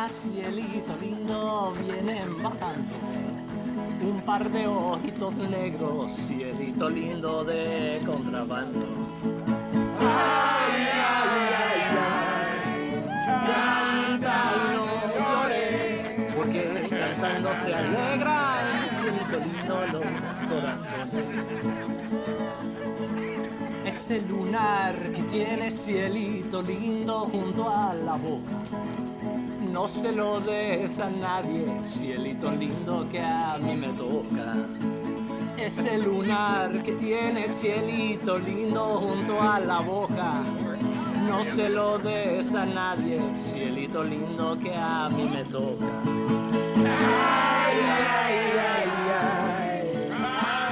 cielito lindo, vienen bajando un par de ojitos negros, cielito lindo de contrabando. Ay, ay, ay, ay, canta y no llores, porque cantando se alegran, cielito lindo los corazones. Ese lunar que tiene cielito lindo junto a la boca, no se lo des a nadie, cielito lindo que a mí me toca. Ese lunar que tiene cielito lindo junto a la boca, no se lo des a nadie, cielito lindo que a mí me toca. Ay, ay, ay, ay,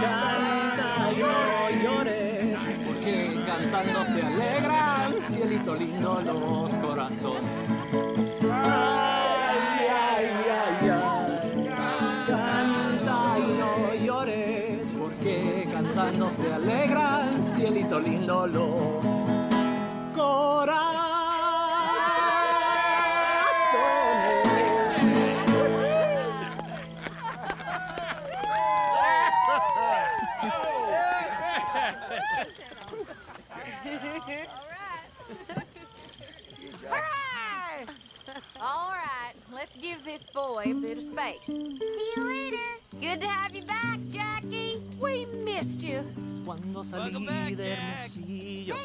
canta y no llores, porque cantando se alegran, cielito lindo los corazones. Ay, ay, ay, ay, canta y no llores, porque cantando se alegran, cielito lindo los corazones. Hooray! All right, let's give this boy a bit of space. See you later. Good to have you back, Jackie. We missed you. Cuando salí de Hermosillo.